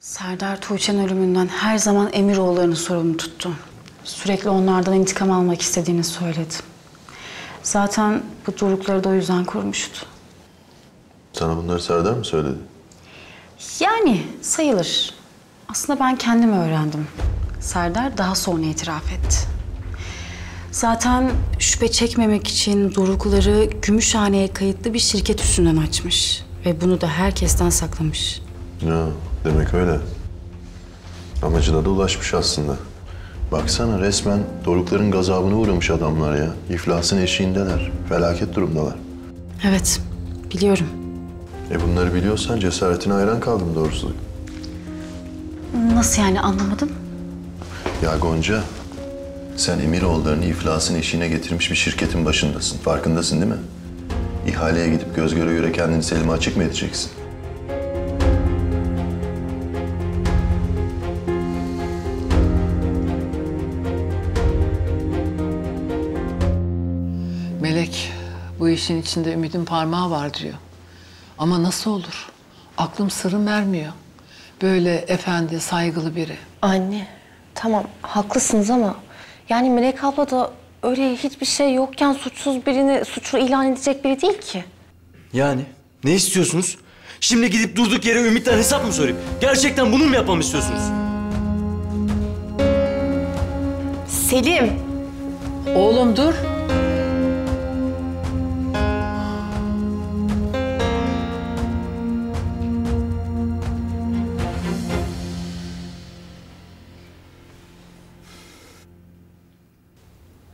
Serdar Tuğçe'nin ölümünden her zaman Emiroğulları'nı sorumlu tuttu. Sürekli onlardan intikam almak istediğini söyledi. Zaten bu Dorukları da o yüzden korumuştu. Sana bunları Serdar mı söyledi? Yani sayılır. Aslında ben kendim öğrendim. Serdar daha sonra itiraf etti. Zaten şüphe çekmemek için Dorukları Gümüşhane'ye kayıtlı bir şirket üstünden açmış. Ve bunu da herkesten saklamış. Ya demek öyle. Amacına da ulaşmış aslında. Baksana resmen Dorukların gazabına uğramış adamlar ya. İflasın eşiğindeler. Felaket durumdalar. Evet, biliyorum. Bunları biliyorsan cesaretine hayran kaldım doğrusu. Nasıl yani, anlamadım? Ya Gonca, sen Emiroğulları'nı iflasın eşiğine getirmiş bir şirketin başındasın. Farkındasın değil mi? İhaleye gidip göz göre göre kendini Selim'e açık mı edeceksin? Melek, bu işin içinde Ümit'in parmağı var diyor. Ama nasıl olur? Aklım sırrım ermiyor. Böyle efendi, saygılı biri. Anne, tamam haklısınız ama yani Melek abla da öyle hiçbir şey yokken suçsuz birini suçlu ilan edecek biri değil ki. Yani ne istiyorsunuz? Şimdi gidip durduk yere Ümit'ten hesap mı sorayım? Gerçekten bunu mu yapmamı istiyorsunuz? Selim! Oğlum dur.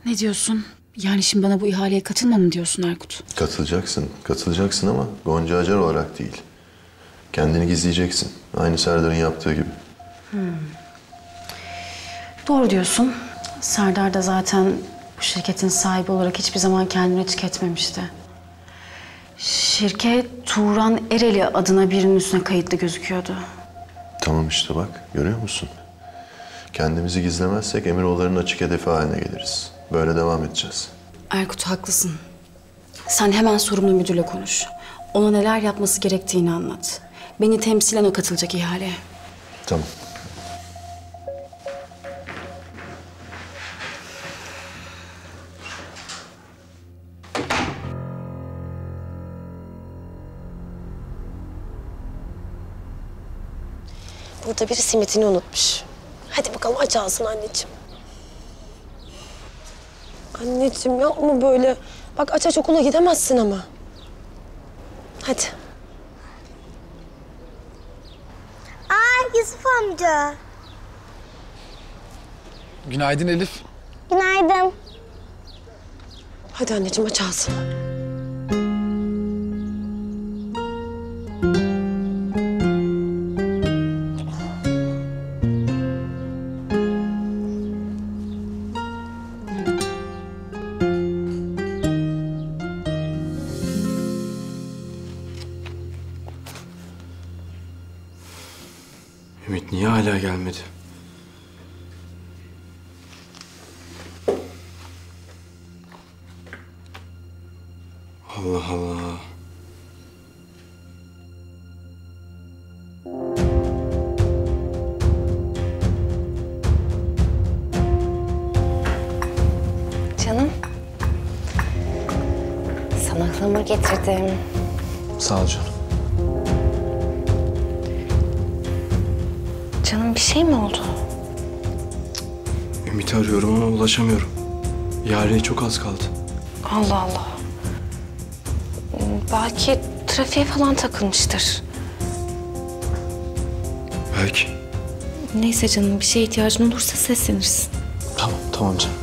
Ne diyorsun? Yani şimdi bana bu ihaleye katılma mı diyorsun Erkut? Katılacaksın ama Gonca Acar olarak değil. Kendini gizleyeceksin. Aynı Serdar'ın yaptığı gibi. Doğru diyorsun. Serdar da zaten bu şirketin sahibi olarak hiçbir zaman kendini açık etmemişti. Şirket Turan Ereli adına birinin üstüne kayıtlı gözüküyordu. Tamam işte bak, görüyor musun? Kendimizi gizlemezsek Emiroğulları'nın açık hedefi haline geliriz. Böyle devam edeceğiz. Erkut haklısın. Sen hemen sorumlu müdürle konuş. Ona neler yapması gerektiğini anlat. Beni temsilen o katılacak ihaleye. Tamam. Burada biri simitini unutmuş. Hadi bakalım aç ağzını anneciğim. Anneciğim yapma böyle. Bak aç okula gidemezsin ama. Hadi. Yusuf amca. Günaydın Elif. Günaydın. Hadi anneciğim aç ağzını. Ümit niye hala gelmedi? Allah Allah Allah. Canım. Sana ıhlamur getirdim. Sağ ol canım. Canım bir şey mi oldu? Ümit'i arıyorum ama ulaşamıyorum. Yare'ye çok az kaldı. Allah Allah. Belki trafiğe falan takılmıştır. Belki. Neyse canım, bir şeye ihtiyacın olursa seslenirsin. Tamam canım.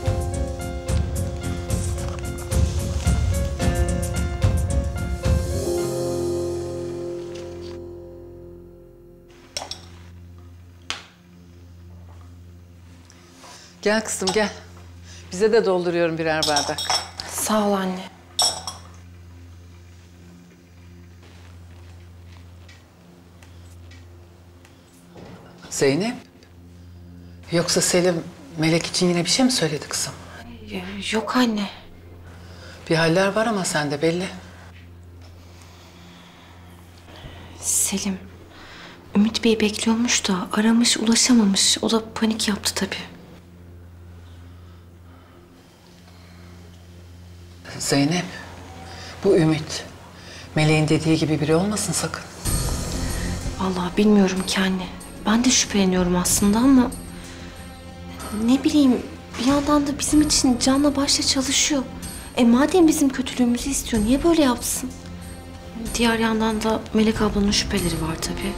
Gel kızım gel. Bize de dolduruyorum birer bardak. Sağ ol anne. Zeynep. Yoksa Selim Melek için yine bir şey mi söyledi kızım? Yok anne. Bir haller var ama sende belli. Selim, Ümit Bey bekliyormuş da aramış, ulaşamamış. O da panik yaptı tabii. Zeynep, bu Ümit Meleğin dediği gibi biri olmasın sakın. Vallahi bilmiyorum ki anne. Ben de şüpheleniyorum aslında ama... Ne bileyim, bir yandan da bizim için canla başla çalışıyor. Madem bizim kötülüğümüzü istiyor, niye böyle yapsın? Diğer yandan da Melek ablanın şüpheleri var tabii.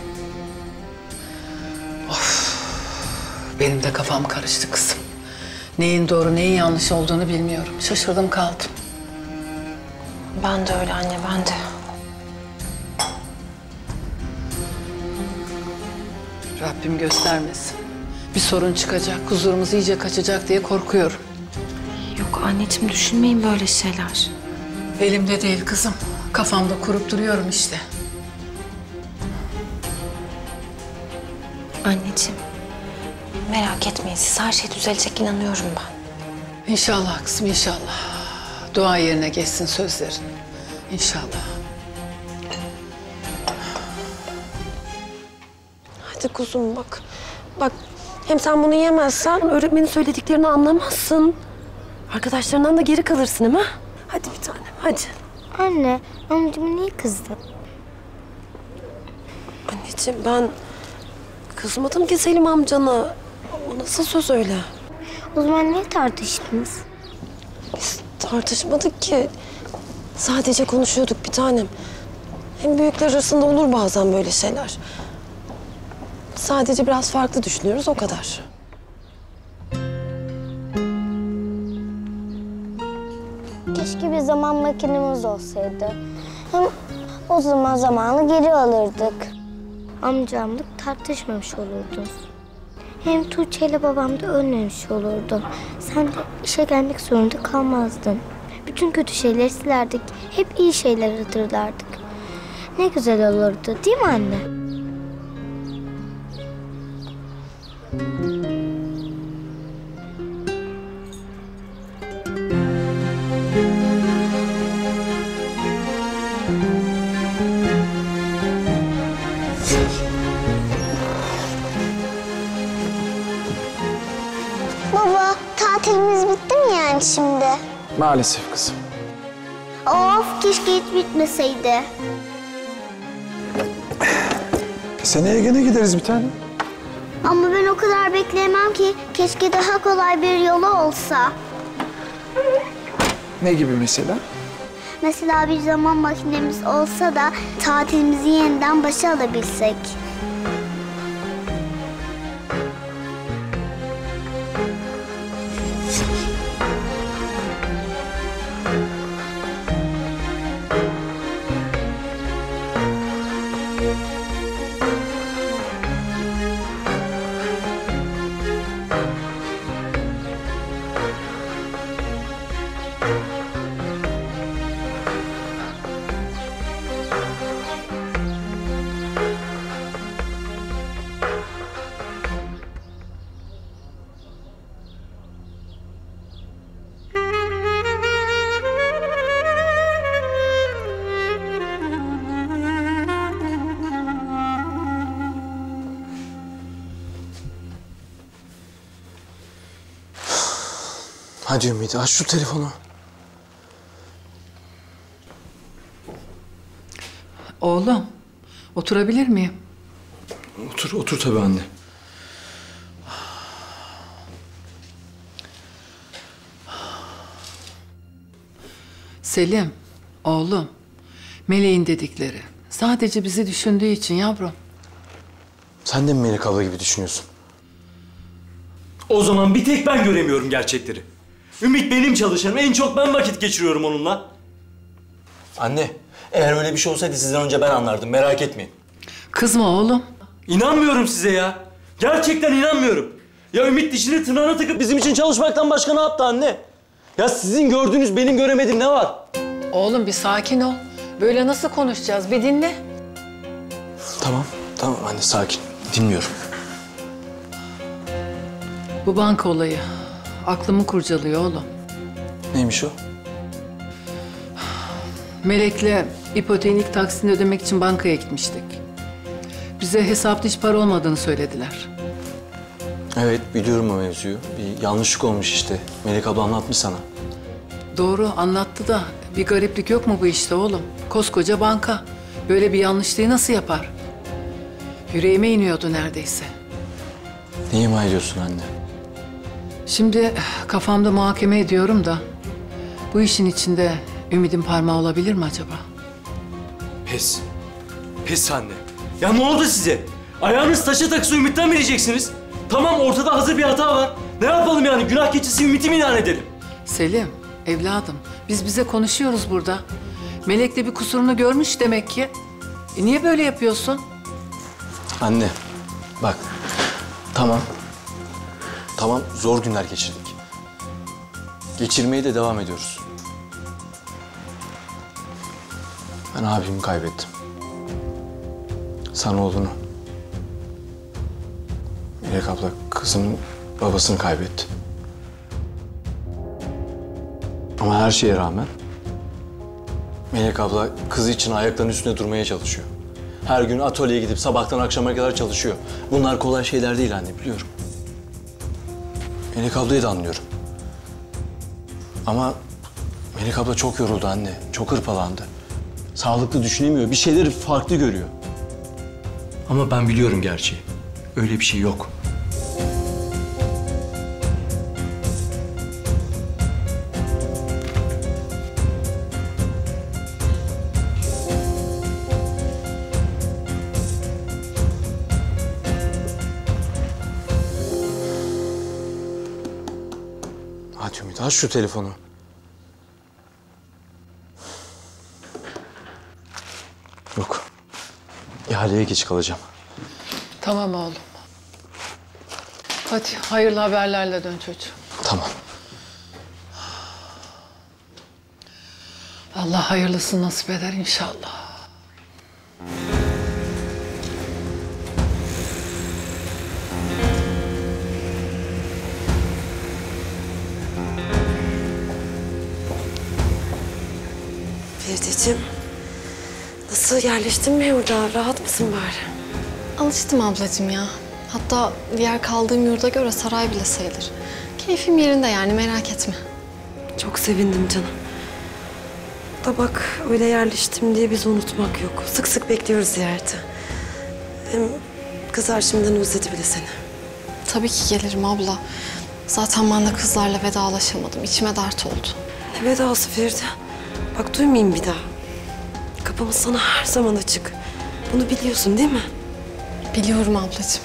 Benim de kafam karıştı kızım. Neyin doğru, neyin yanlış olduğunu bilmiyorum. Şaşırdım kaldım. Ben de öyle anne, ben de. Rabbim göstermesin. Bir sorun çıkacak, huzurumuz iyice kaçacak diye korkuyorum. Yok anneciğim, düşünmeyin böyle şeyler. Elimde değil kızım. Kafamda kurup duruyorum işte. Anneciğim, merak etmeyin. Siz, her şey düzelecek, inanıyorum ben. İnşallah kızım, inşallah. Dua yerine geçsin sözlerin. İnşallah. Hadi kuzum bak. Bak, hem sen bunu yemezsen öğretmenin söylediklerini anlamazsın. Arkadaşlarından da geri kalırsın ama. Hadi bir tanem, hadi. Anne, amcama niye kızdın? Anneciğim ben kızmadım ki Selim amcana. O nasıl söz öyle? O zaman niye tartıştınız? Biz tartışmadık ki. Sadece konuşuyorduk bir tanem. Hem büyükler arasında olur bazen böyle şeyler. Sadece biraz farklı düşünüyoruz, o kadar. Keşke bir zaman makinemiz olsaydı. Hem o zaman zamanı geri alırdık. Amcamla tartışmamış olurdun. Hem Tuğçe ile babam da ölmemiş olurdu. Sen de işe gelmek zorunda kalmazdın. Bütün kötü şeyleri silerdik. Hep iyi şeyler hatırlardık. Ne güzel olurdu, değil mi anne? Baba, tatilimiz bitti mi yani şimdi? Maalesef kızım. Of, keşke hiç bitmeseydi. Seneye gene gideriz bir tane. Ama ben o kadar bekleyemem ki. Keşke daha kolay bir yolu olsa. Ne gibi mesela? Mesela bir zaman makinemiz olsa da tatilimizi yeniden başa alabilsek. Hadi Ümit aç şu telefonu. Oğlum, oturabilir miyim? Otur tabii anne. Selim, oğlum, Meleğin dedikleri. Sadece bizi düşündüğü için yavrum. Sen de mi Melek abla gibi düşünüyorsun? O zaman bir tek ben göremiyorum gerçekleri. Ümit benim çalışanım. En çok ben vakit geçiriyorum onunla. Anne, eğer öyle bir şey olsaydı sizden önce ben anlardım. Merak etmeyin. Kızma oğlum. İnanmıyorum size ya. Gerçekten inanmıyorum. Ya Ümit dişini tırnağına takıp bizim için çalışmaktan başka ne yaptı anne? Ya sizin gördüğünüz benim göremediğim ne var? Oğlum bir sakin ol. Böyle nasıl konuşacağız? Bir dinle. Tamam anne sakin. Dinliyorum. Bu banka olayı aklımı kurcalıyor oğlum. Neymiş o? Melek'le ipoteğin ilk taksini ödemek için bankaya gitmiştik. Bize hesapta hiç para olmadığını söylediler. Evet biliyorum o mevzuyu. Bir yanlışlık olmuş işte. Melek abla anlatmış sana. Doğru anlattı da bir gariplik yok mu bu işte oğlum? Koskoca banka. Böyle bir yanlışlığı nasıl yapar? Yüreğime iniyordu neredeyse. Ne ima ediyorsun anne? Şimdi kafamda muhakeme ediyorum da bu işin içinde Ümit'in parmağı olabilir mi acaba? Pes. Pes anne. Ya ne oldu size? Ayağınız taşa taksa Ümit'ten mi diyeceksiniz? Tamam ortada hazır bir hata var. Ne yapalım yani? Günah keçisi Ümit'i mi ilan edelim? Selim, evladım biz bize konuşuyoruz burada. Melek de bir kusurunu görmüş demek ki. Niye böyle yapıyorsun? Anne bak tamam. Tamam zor günler geçirdik. Geçirmeye de devam ediyoruz. Ben abimi kaybettim. Sen oğlunu. Melek abla kızının babasını kaybetti. Ama her şeye rağmen Melek abla kızı için ayaklarının üstünde durmaya çalışıyor. Her gün atölyeye gidip sabahtan akşama kadar çalışıyor. Bunlar kolay şeyler değil anne biliyorum. Melek ablayı da anlıyorum. Ama Melek abla çok yoruldu anne. Çok hırpalandı. Sağlıklı düşünemiyor. Bir şeyleri farklı görüyor. Ama ben biliyorum gerçeği. Öyle bir şey yok. Hadi Ümit aç şu telefonu. Yok. İhaleye geç kalacağım. Tamam oğlum. Hadi hayırlı haberlerle dön çocuğum. Tamam. Allah hayırlısını nasip eder inşallah. Ferideciğim, nasıl yerleştin mi orada? Rahat mısın bari? Alıştım ablacığım ya. Hatta diğer kaldığım yurda göre saray bile sayılır. Keyfim yerinde yani merak etme. Çok sevindim canım. Da bak öyle yerleştim diye bizi unutmak yok. Sık sık bekliyoruz ziyareti. Hem kızlar şimdiden özledi bile seni. Tabii ki gelirim abla. Zaten ben de kızlarla vedalaşamadım. İçime dert oldu. Ne vedası Feride? Bak duymayayım bir daha. Kapımız sana her zaman açık. Bunu biliyorsun değil mi? Biliyorum ablacığım.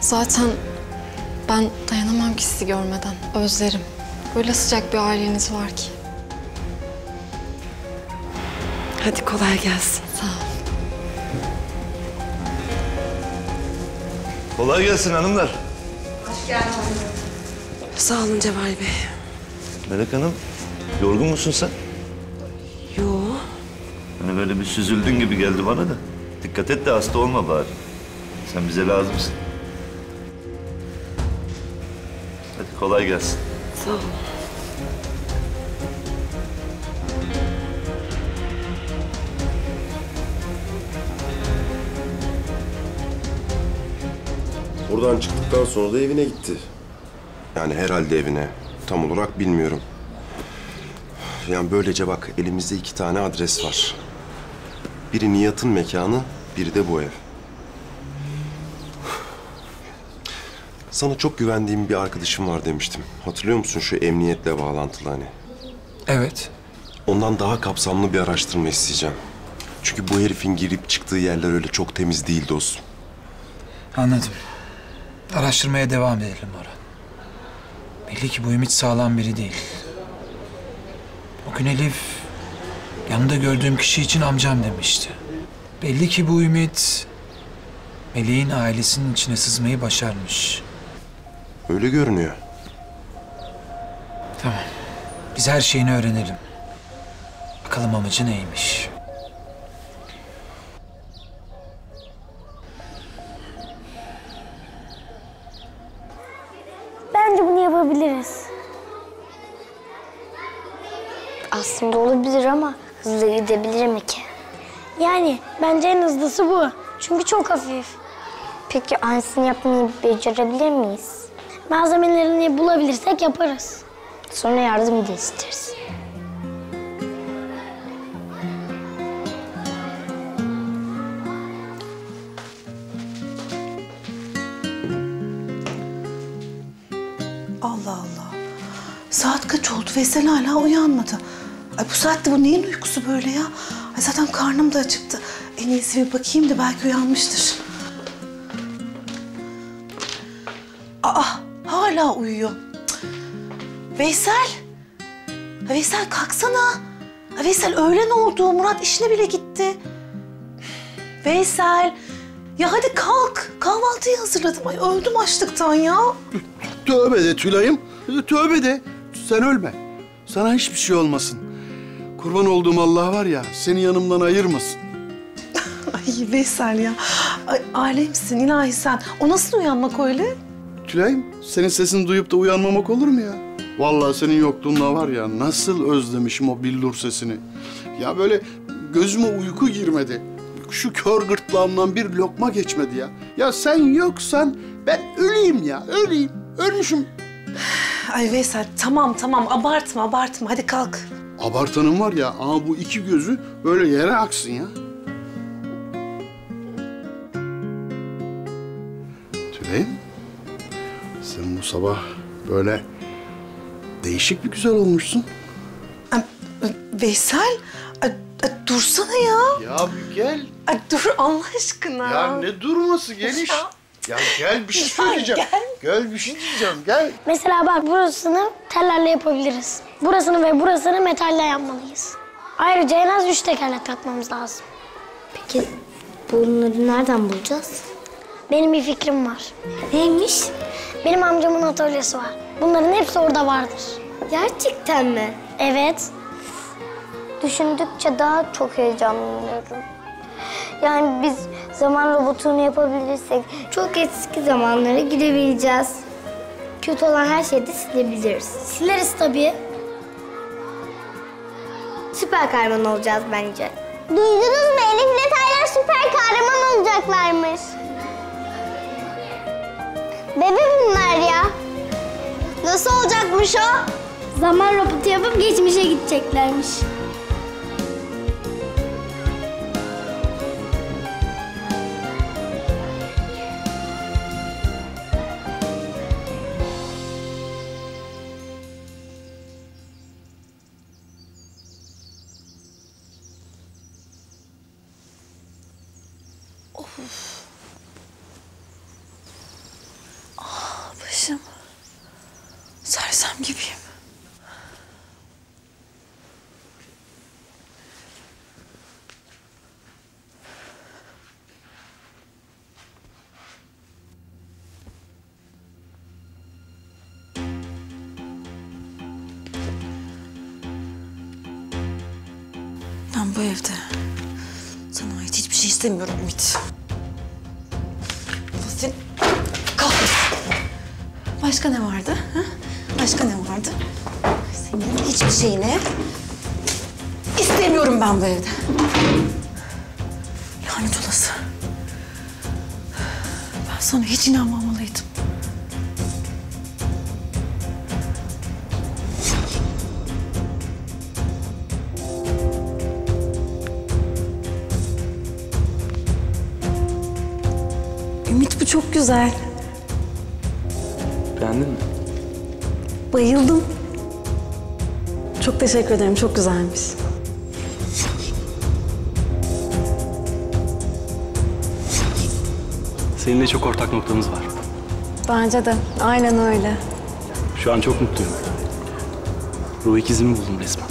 Zaten ben dayanamam ki sizi görmeden. Özlerim. Böyle sıcak bir aileniz var ki. Hadi kolay gelsin. Sağ ol. Kolay gelsin hanımlar. Sağ olun Cemal Bey. Melek Hanım, yorgun musun sen? Yo. Hani böyle bir süzüldün gibi geldi bana da. Dikkat et de hasta olma bari. Sen bize lazımsın. Hadi kolay gelsin. Sağ ol. Buradan çıktıktan sonra da evine gitti. Yani herhalde evine. tam olarak bilmiyorum. Yani böylece bak, elimizde 2 tane adres var. Biri Nihat'ın mekanı, biri de bu ev. Sana çok güvendiğim bir arkadaşım var demiştim. Hatırlıyor musun şu emniyetle bağlantılı hani? Evet. Ondan daha kapsamlı bir araştırma isteyeceğim. Çünkü bu herifin girip çıktığı yerler öyle çok temiz değil dostum. Anladım. Araştırmaya devam edelim Orhan. Belli ki bu Ümit sağlam biri değil. O gün Elif yanında gördüğüm kişi için amcam demişti. Belli ki bu Ümit Melek'in ailesinin içine sızmayı başarmış. Öyle görünüyor. Tamam. Biz her şeyini öğrenelim. Bakalım amacı neymiş? Bence bunu yapabiliriz. Aslında olabilir ama hızlı gidebilir mi ki? Yani bence en hızlısı bu. Çünkü çok hafif. Peki aynısını yapmayı becerebilir miyiz? Malzemelerini bulabilirsek yaparız. Sonra yardım da isteriz. Allah Allah. Saat kaç oldu? Veysel hala uyanmadı. Ay bu saatte bu neyin uykusu böyle ya? Ay zaten karnım da acıktı. En iyisi bir bakayım da belki uyanmıştır. Aa, hala uyuyor. Cık. Veysel. Ha, Veysel kalksana. Ha, Veysel öğlen oldu. Murat işine bile gitti. Veysel. Ya hadi kalk. Kahvaltıyı hazırladım. Ay öldüm açlıktan ya. Tövbe de Tülay'ım. Tövbe de. Sen ölme. Sana hiçbir şey olmasın. Kurban olduğum Allah var ya, seni yanımdan ayırmasın. Ay Veysel ya. Ay, alemsin ilahi sen. O nasıl uyanmak öyle? Tülay'ım, senin sesini duyup da uyanmamak olur mu ya? Vallahi senin yokluğunla var ya, nasıl özlemişim o billur sesini. Ya böyle gözüme uyku girmedi. Şu kör gırtlağımdan bir lokma geçmedi ya. Ya sen yoksan ben öleyim ya, öleyim. Ölmüşüm. Ay Veysel tamam abartma. Hadi kalk. Abartanın var ya, ama bu 2 gözü böyle yere aksın ya. Tülay'ım, sen bu sabah böyle değişik bir güzel olmuşsun. Veysel, dursana ya. Ya bir gel. Ay, dur Allah aşkına. Ya ne durması, geliş. Ya gel bir şey söyleyeceğim. Gel bir şey diyeceğim, gel. Mesela bak burasını tellerle yapabiliriz. Burasını ve burasını metalle yapmalıyız. Ayrıca en az 3 tekerlek takmamız lazım. Peki bunları nereden bulacağız? Benim bir fikrim var. Neymiş? Benim amcamın atölyesi var. Bunların hepsi orada vardır. Gerçekten mi? Evet. Düşündükçe daha çok heyecanlanıyorum. Yani biz zaman robotunu yapabilirsek çok eski zamanlara gidebileceğiz. Kötü olan her şeyi de silebiliriz. Sileriz tabii. Süper kahraman olacağız bence. Duydunuz mu? Elif ile Taylan süper kahraman olacaklarmış. Bebe bunlar ya. Nasıl olacakmış o? Zaman robotu yapıp geçmişe gideceklermiş. Başım. Sersem gibiyim. Ben bu evde sana ait hiçbir şey istemiyorum Ümit. Sen kahretsin. Başka ne vardı? Ha? Başka ne vardı? Senin hiçbir şeyini istemiyorum ben bu evde. Lanet olası. Ben sana hiç inanmamalıydım. Ümit bu çok güzel. Beğendin mi? Bayıldım. Çok teşekkür ederim. Çok güzelmiş. Seninle çok ortak noktamız var. Bence de. Aynen öyle. Şu an çok mutluyum. Ruh ikizimi buldum resmen.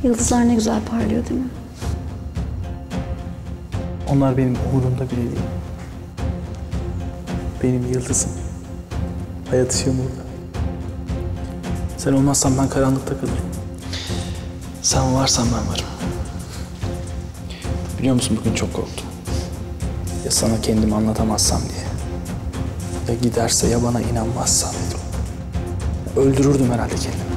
Yıldızlar ne güzel parlıyor değil mi? Onlar benim umurumda bile değil. Benim yıldızım. Hayat ışığım orada. Sen olmazsan ben karanlıkta kalırım. Sen varsan ben varım. Biliyor musun bugün çok korktum. Ya sana kendimi anlatamazsam diye. Ya giderse ya bana inanmazsan dedim. Öldürürdüm herhalde kendimi.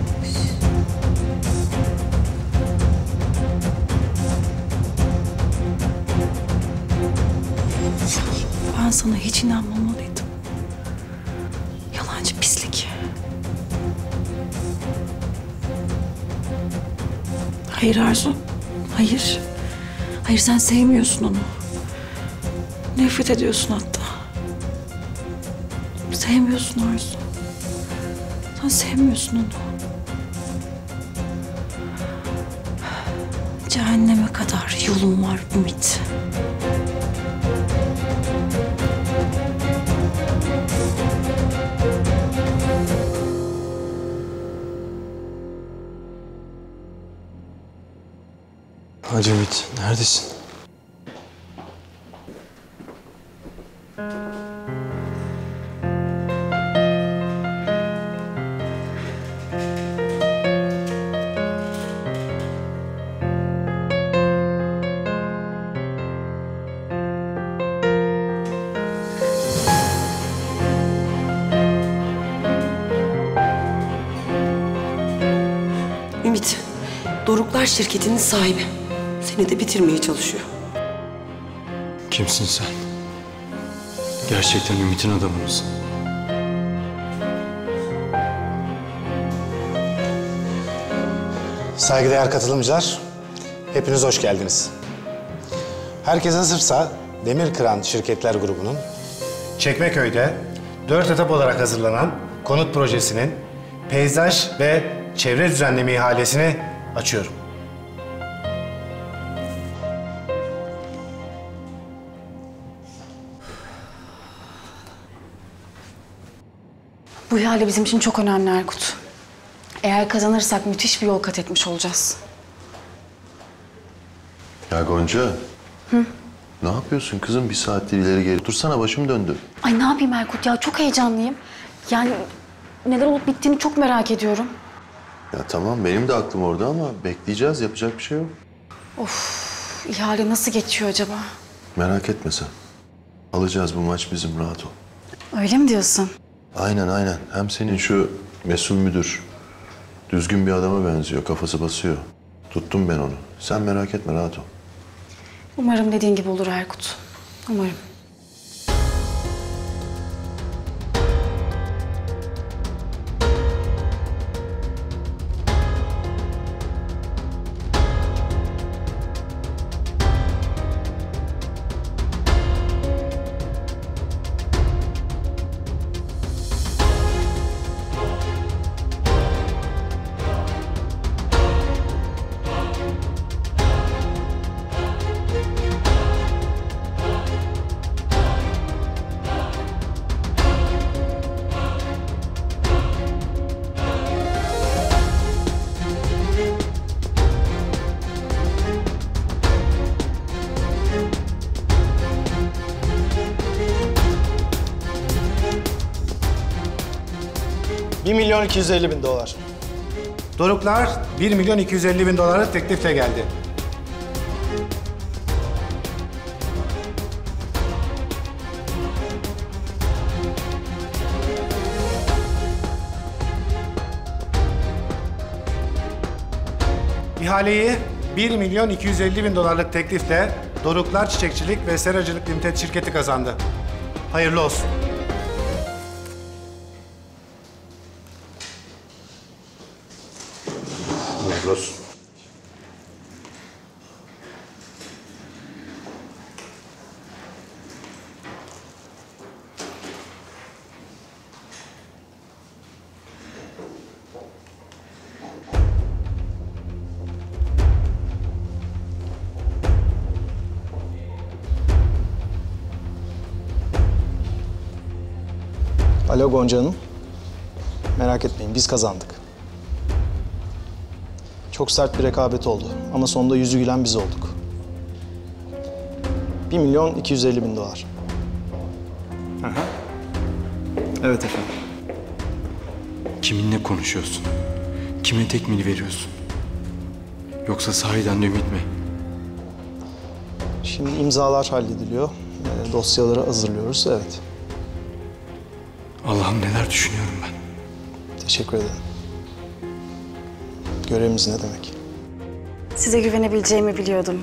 Ben sana hiç inanmamalıydım. Yalancı pislik. Hayır Arzu. Hayır. Hayır sen sevmiyorsun onu. Nefret ediyorsun hatta. Sevmiyorsun Arzu. Sen sevmiyorsun onu. Cehenneme kadar yolun var Ümit. Hacı Ümit, neredesin? Ümit, Doruklar şirketinin sahibi. Seni de bitirmeye çalışıyor. Kimsin sen? Gerçekten Ümit'in adamı mısın? Saygıdeğer katılımcılar, hepiniz hoş geldiniz. Herkes hazırsa Demirkıran Şirketler Grubu'nun Çekmeköy'de 4 etap olarak hazırlanan konut projesinin peyzaj ve çevre düzenleme ihalesini açıyorum. Bu ihale bizim için çok önemli Erkut. Eğer kazanırsak müthiş bir yol kat etmiş olacağız. Ya Gonca. Hı? Ne yapıyorsun kızım? Bir saattir ileri geri. Dursana, başım döndü. Ay ne yapayım Erkut ya, çok heyecanlıyım. Yani neler olup bittiğini çok merak ediyorum. Ya tamam, benim de aklım orada ama bekleyeceğiz. Yapacak bir şey yok. Of, ihale nasıl geçiyor acaba? Merak etme sen. Alacağız, bu maç bizim, rahat ol. Öyle mi diyorsun? Aynen. Hem senin şu mesul müdür düzgün bir adama benziyor. Kafası basıyor. Tuttum ben onu. Sen merak etme, rahat ol. Umarım dediğin gibi olur Erkut. Umarım. $1.250.000. Doruklar $1.250.000 teklifle geldi. İhaleyi 1.250.000 dolarlık teklifle Doruklar Çiçekçilik ve Seracılık Limited şirketi kazandı. Hayırlı olsun. Hayırlı olsun. Alo Gonca Hanım. Merak etmeyin, biz kazandık. Çok sert bir rekabet oldu ama sonunda yüzü gülen biz olduk. 1.250.000 dolar. Aha. Evet efendim. Kiminle konuşuyorsun? Kime tekmil veriyorsun? Yoksa sahiden de Ümit mi? Şimdi imzalar hallediliyor. Dosyaları hazırlıyoruz, evet. Allah'ım neler düşünüyorum ben. Teşekkür ederim. Görevimiz ne demek? Size güvenebileceğimi biliyordum.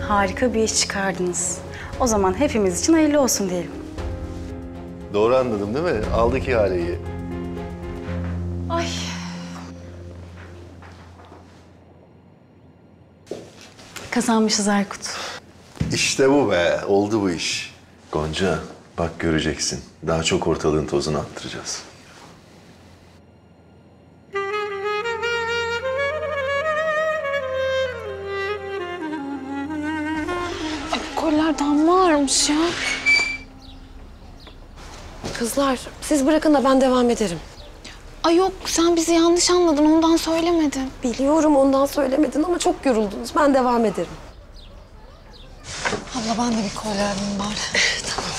Harika bir iş çıkardınız. O zaman hepimiz için hayırlı olsun diyelim. Doğru anladım değil mi? Aldık ihaleyi. Ay. Kazanmışız Erkut. İşte bu be. Oldu bu iş. Gonca, bak göreceksin. Daha çok ortalığın tozunu attıracağız. Koller damla ağırmış ya. Kızlar siz bırakın da ben devam ederim. Ay yok, sen bizi yanlış anladın, ondan söylemedin. Biliyorum ondan söylemedin ama çok yoruldunuz. Ben devam ederim. Abla ben de bir kolye alayım bari. Tamam.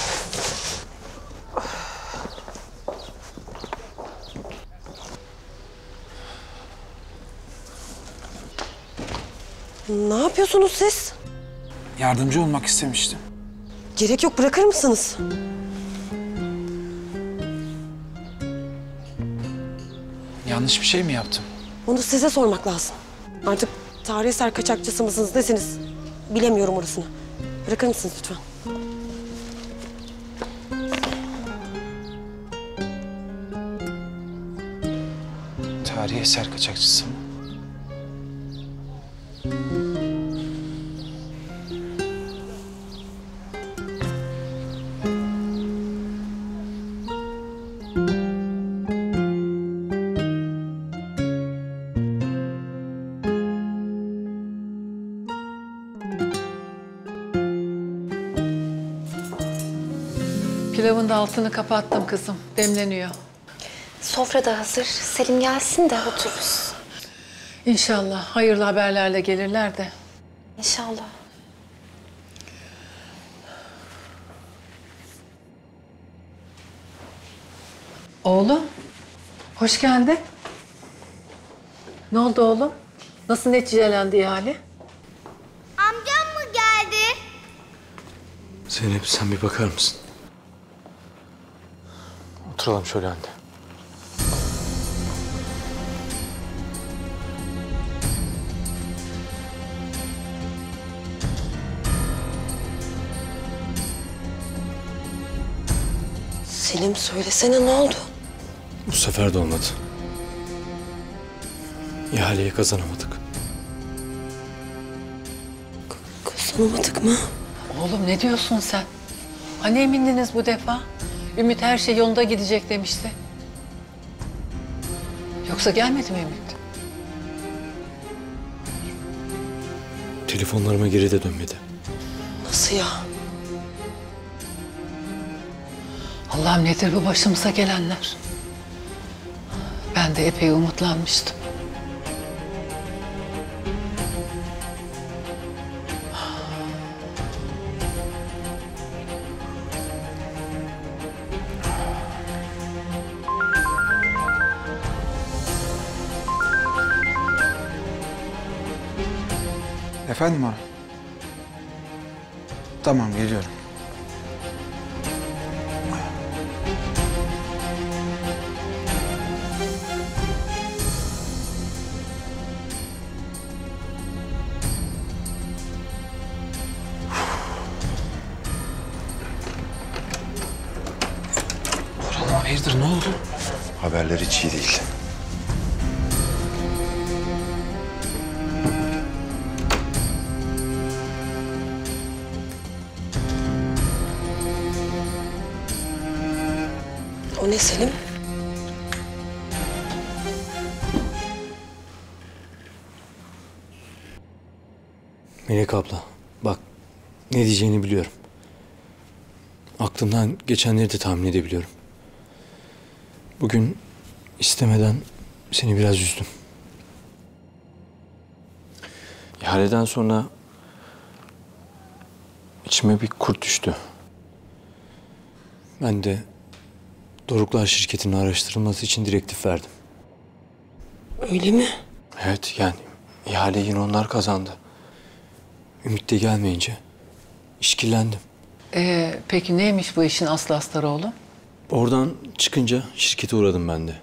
Ne yapıyorsunuz siz? Yardımcı olmak istemiştim. Gerek yok, bırakır mısınız? Yanlış bir şey mi yaptım? Onu size sormak lazım. Artık tarih eser kaçakçısı mısınız, nesiniz? Bilemiyorum orasını. Bırakır mısınız lütfen? Tarihi eser kaçakçısı mı? Pilavın da altını kapattım kızım. Demleniyor. Sofra da hazır. Selim gelsin de otururuz. İnşallah hayırlı haberlerle gelirler de. İnşallah. Oğlum, hoş geldin. Ne oldu oğlum? Nasıl neticelendi ihale? Amcam mı geldi? Zeynep sen bir bakar mısın? Oturalım şöyle anne. Selim söylesene, ne oldu? Bu sefer de olmadı. İhaleyi kazanamadık. Kazanamadık mı? Oğlum ne diyorsun sen? Hani emindiniz bu defa? Ümit her şey yolunda gidecek demişti. Yoksa gelmedi mi Ümit? Telefonlarıma geri de dönmedi. Nasıl ya? Allah'ım nedir bu başımıza gelenler? Ben de epey umutlanmıştım. Efendim ana? Tamam, geliyorum. Hayırdır, ne oldu? Haberler hiç iyi değil. O ne Selim? Melek abla, bak ne diyeceğini biliyorum. Aklımdan geçenleri de tahmin edebiliyorum. Bugün istemeden seni biraz üzdüm. İhaleden sonra içime bir kurt düştü. Ben de Doruklar şirketinin araştırılması için direktif verdim. Öyle mi? Evet, yani ihaleyi yine onlar kazandı. Ümit de gelmeyince işkillendim. Peki neymiş bu işin aslı astarı oğlum? Oradan çıkınca şirkete uğradım ben de.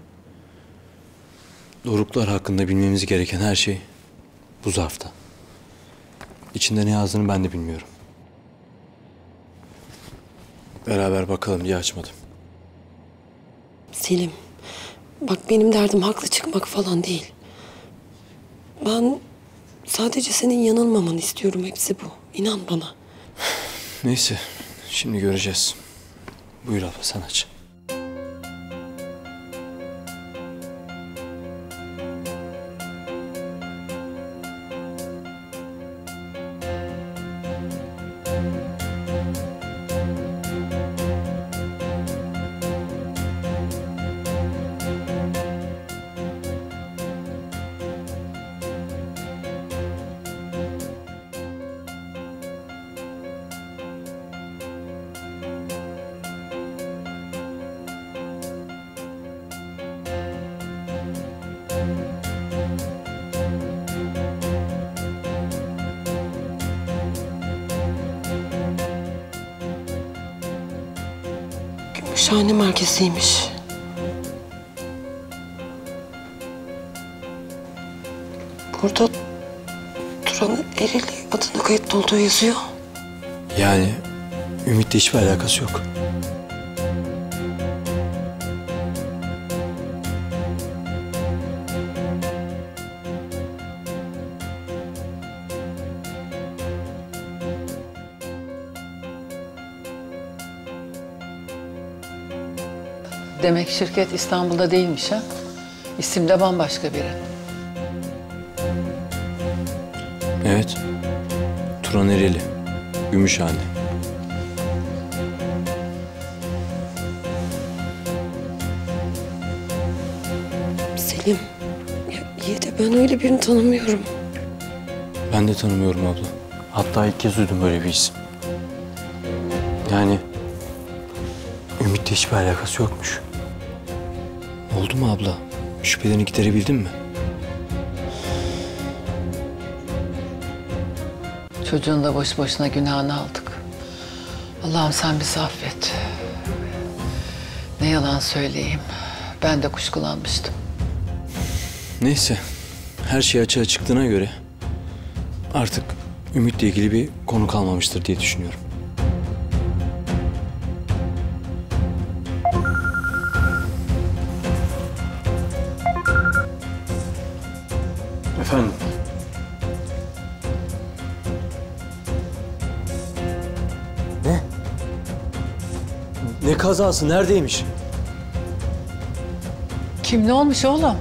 Doruklar hakkında bilmemiz gereken her şey bu zarfta. İçinde ne yazdığını ben de bilmiyorum. Beraber bakalım diye açmadım. Selim, bak benim derdim haklı çıkmak falan değil. Ben sadece senin yanılmamanı istiyorum, hepsi bu. İnan bana. Neyse, şimdi göreceğiz. Buyur abla, sen aç. Gümüşhane merkeziymiş. Burada Turan Ereli adına kayıtlı olduğu yazıyor. Yani Ümit'le hiçbir alakası yok. Demek şirket İstanbul'da değilmiş ha? İsim de bambaşka biri. Evet. Turan Ereli. Gümüşhane. Selim, ya iyi de ben öyle birini tanımıyorum. Ben de tanımıyorum abla. Hatta ilk kez duydum böyle bir isim. Yani Ümit'le hiçbir alakası yokmuş. Oldu mu abla? Şüphelerini giderebildin mi? Çocuğun da boş boşuna günahını aldık. Allah'ım sen bizi affet. Ne yalan söyleyeyim. Ben de kuşkulanmıştım. Neyse. Her şey açığa çıktığına göre artık Ümit'le ilgili bir konu kalmamıştır diye düşünüyorum. Efendim? Ne? Ne kazası? Neredeymiş? Kim ne olmuş oğlum?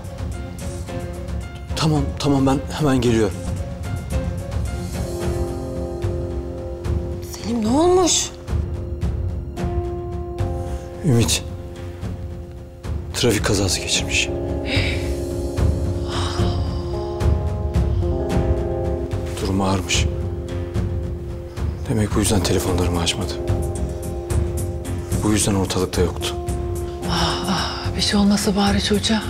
Tamam ben hemen geliyorum. Selim ne olmuş? Ümit trafik kazası geçirmiş. Durumu ağırmış. Demek bu yüzden telefonlarımı açmadı. Bu yüzden ortalıkta yoktu. Bir şey olması bari çocuğa.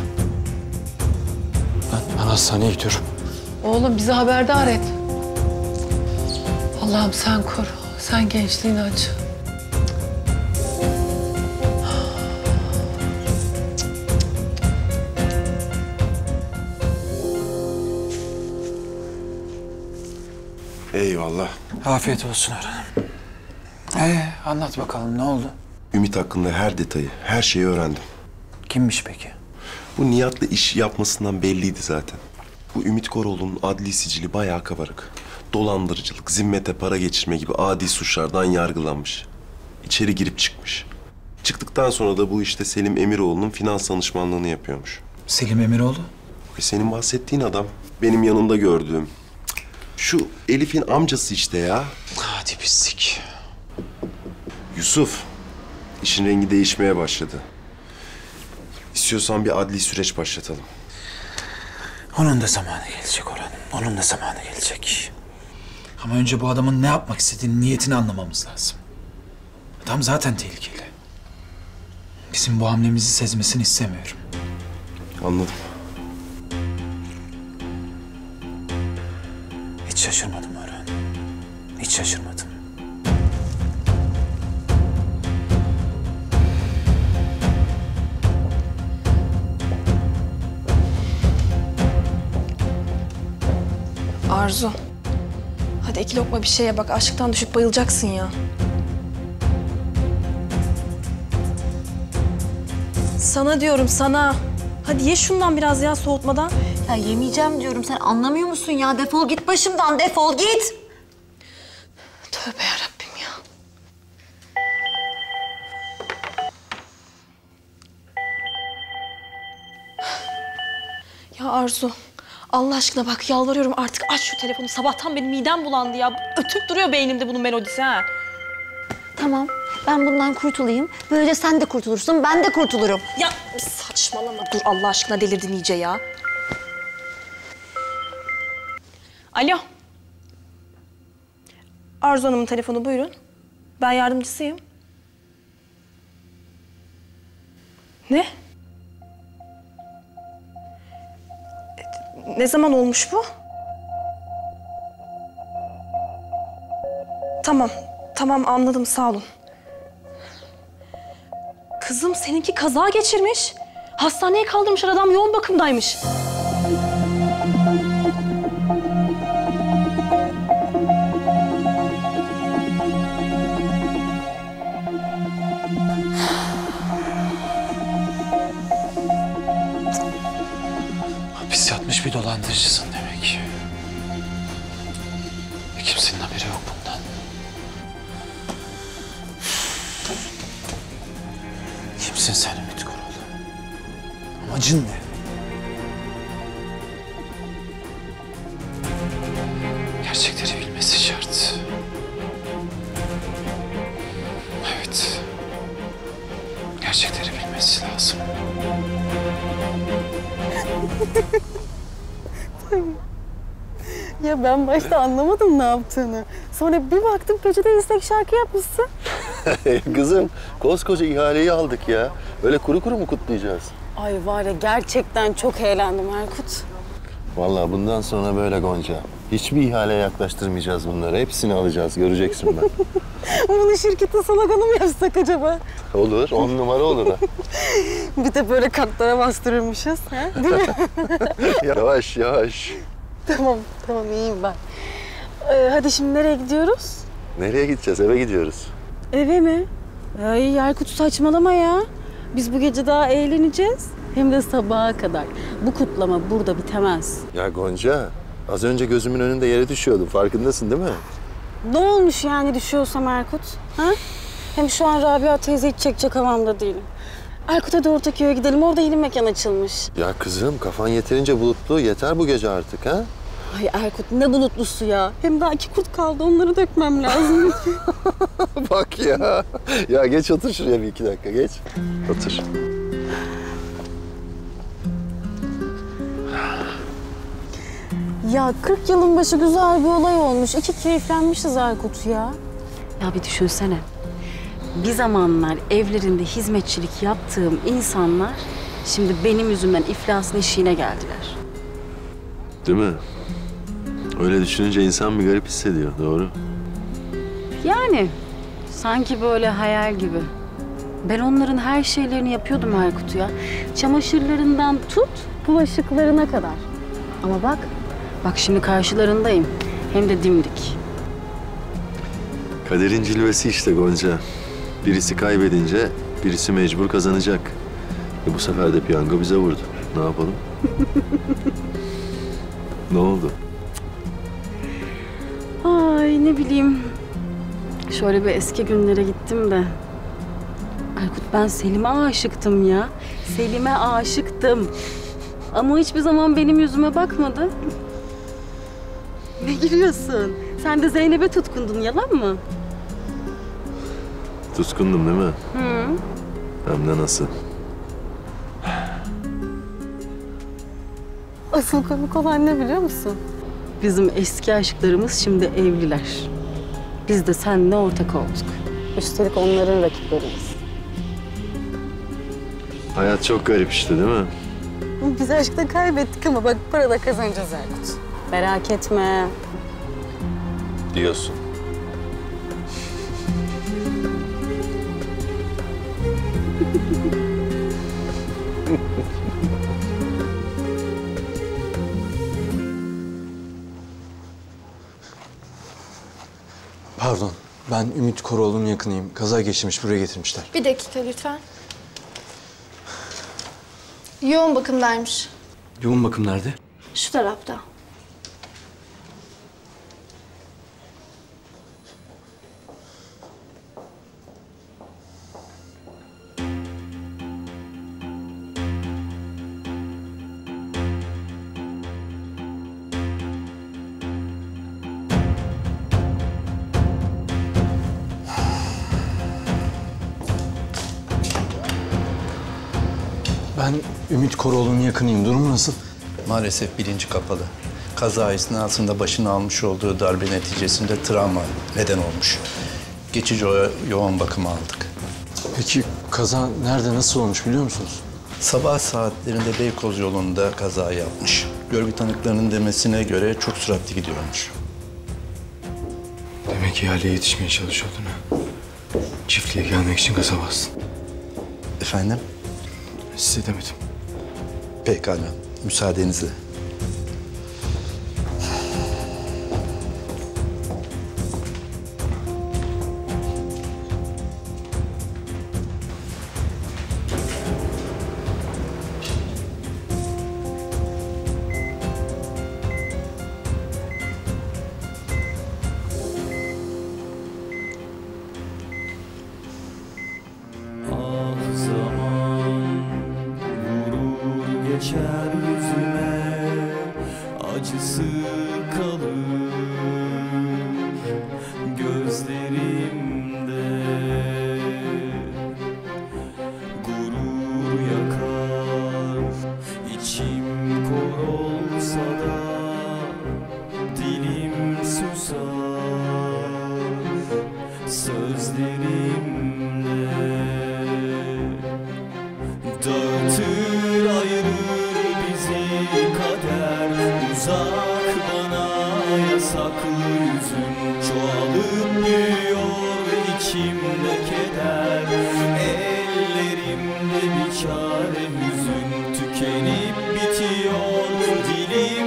Ben hastaneye gidiyorum. Oğlum bizi haberdar et. Allah'ım sen koru. Sen gençliğini aç. Eyvallah. Afiyet olsun öğrenim. Anlat bakalım, ne oldu? Ümit hakkında her detayı, her şeyi öğrendim. Kimmiş peki? Bu Nihat'la iş yapmasından belliydi zaten. Bu Ümit Koroğlu'nun adli sicili bayağı kabarık. Dolandırıcılık, zimmete para geçirme gibi adi suçlardan yargılanmış. İçeri girip çıkmış. Çıktıktan sonra da bu işte Selim Emiroğlu'nun finans danışmanlığını yapıyormuş. Selim Emiroğlu? Senin bahsettiğin adam, benim yanında gördüğüm. Şu Elif'in amcası işte ya. Hadi pislik. Yusuf, işin rengi değişmeye başladı. İstiyorsan bir adli süreç başlatalım. Onun da zamanı gelecek Orhan. Onun da zamanı gelecek. Ama önce bu adamın ne yapmak istediğini, niyetini anlamamız lazım. Adam zaten tehlikeli. Bizim bu hamlemizi sezmesini istemiyorum. Anladım. Hiç şaşırmadım Orhan. Hiç şaşırmadım. Arzu. Hadi 2 lokma bir şeye bak. Açlıktan düşüp bayılacaksın ya. Sana diyorum sana. Hadi ye şundan biraz ya soğutmadan. Ya yemeyeceğim diyorum. Sen anlamıyor musun ya? Defol git başımdan. Defol git. Tövbe yarabbim ya. Ya Arzu. Allah aşkına bak yalvarıyorum artık aç şu telefonu. Sabahtan benim midem bulandı ya. Ötüp duruyor beynimde bunun melodisi ha. Tamam. Ben bundan kurtulayım. Böylece sen de kurtulursun. Ben de kurtulurum. Ya saçmalama dur Allah aşkına delirdin iyice ya. Alo. Arzu Hanım'ın telefonu buyurun. Ben yardımcısıyım. Ne? Ne zaman olmuş bu? Tamam, tamam anladım sağ olun. Kızım seninki kaza geçirmiş. Hastaneye kaldırmışlar adam yoğun bakımdaymış. Hapis yatmış bir dolandırıcısın demek ki. Kimsenin haberi yok bundan. Kimsin sen Ümit Koroğlu? Amacın ne? Gerçekleri bilmesi şart. Evet. Gerçekleri bilmesi lazım. Ya ben başta anlamadım ne yaptığını. Sonra bir baktım peçete istek şarkı yapmışsın. Kızım, koskoca ihaleyi aldık ya. Öyle kuru kuru mu kutlayacağız? Ay var ya gerçekten çok eğlendim Erkut. Vallahi bundan sonra böyle Gonca. Hiçbir ihaleye yaklaştırmayacağız bunları. Hepsini alacağız, göreceksin ben. Bunu şirketin sloganı mı yapsak acaba? Olur, 10 numara olur ha. Bir de böyle kartlara bastırırmışız. Ha? Değil mi? Yavaş, yavaş. Tamam, tamam iyiyim ben. Hadi şimdi nereye gidiyoruz? Nereye gideceğiz? Eve gidiyoruz. Eve mi? Ay Erkut saçmalama ya. Biz bu gece daha eğleneceğiz. Hem de sabaha kadar. Bu kutlama burada bitemez. Ya Gonca, az önce gözümün önünde yere düşüyordun. Farkındasın değil mi? Ne olmuş yani düşüyorsam Erkut? Ha? Hem şu an Rabia teyze hiç çekecek havamda değilim. Erkut hadi Ortaköy'e gidelim. Orada yeni mekan açılmış. Ya kızım, kafan yeterince bulutlu. Yeter bu gece artık ha? Ay Erkut ne bulutlusu ya. Hem daha 2 kurt kaldı. Onları dökmem lazım. Bak ya. Ya geç otur şuraya bir 2 dakika geç. Otur. Ya 40 yılın başı güzel bir olay olmuş. 2 keyiflenmişiz Erkut ya. Ya bir düşünsene. Bir zamanlar evlerinde hizmetçilik yaptığım insanlar şimdi benim yüzümden iflasın eşiğine geldiler. Değil mi? Öyle düşününce insan bir garip hissediyor, doğru. Yani sanki böyle hayal gibi. Ben onların her şeylerini yapıyordum Erkut ya. Çamaşırlarından tut, bulaşıklarına kadar. Ama bak şimdi karşılarındayım. Hem de dimdik. Kaderin cilvesi işte Gonca. Birisi kaybedince birisi mecbur kazanacak. Bu sefer de piyango bize vurdu. Ne yapalım? Ne oldu? Ay ne bileyim. Şöyle bir eski günlere gittim de. Aykut, ben Selim'e aşıktım ya. Selim'e aşıktım. Ama hiçbir zaman benim yüzüme bakmadı. Ne gülüyorsun? Sen de Zeynep'e tutkundun, yalan mı? Tutkundum değil mi? Hı. Hem de nasıl? Asıl komik olan ne biliyor musun? Bizim eski aşklarımız şimdi evliler. Biz de seninle ortak olduk. Üstelik onların rakipleriyiz. Hayat çok garip işte değil mi? Biz aşkta kaybettik ama bak para da kazanacağız Aykut. Merak etme. Diyorsun. Pardon, ben Ümit Koroğlu'nun yakınıyım. Kaza geçirmiş, buraya getirmişler. Bir dakika lütfen. Yoğun bakımdaymış. Yoğun bakım nerede? Şu tarafta. Ben Ümit Koroğlu'nun yakınıyım. Durum nasıl? Maalesef bilinci kapalı. Kaza esnasında başına almış olduğu darbe neticesinde travma neden olmuş. Geçici yoğun bakıma aldık. Peki kaza nerede, nasıl olmuş biliyor musunuz? Sabah saatlerinde Beykoz yolunda kaza yapmış. Görgü tanıklarının demesine göre çok süratli gidiyormuş. Demek ihaleye yetişmeye çalışıyordun ha. Çiftliğe gelmek için gaza bastın. Efendim? Size demedim. Pekala, müsaadenizle. Geçer yüzüme, acısı kalır gözlerimde. Gurur yakar, içim kor olsa da dilim susar sözlerimle. Dağıtır ayırır bizi kader, uzak bana yasaklı yüzün. Çoğalıp büyüyor içimde keder, ellerimde bir çare hüzün. Tükenip bitiyor dilim.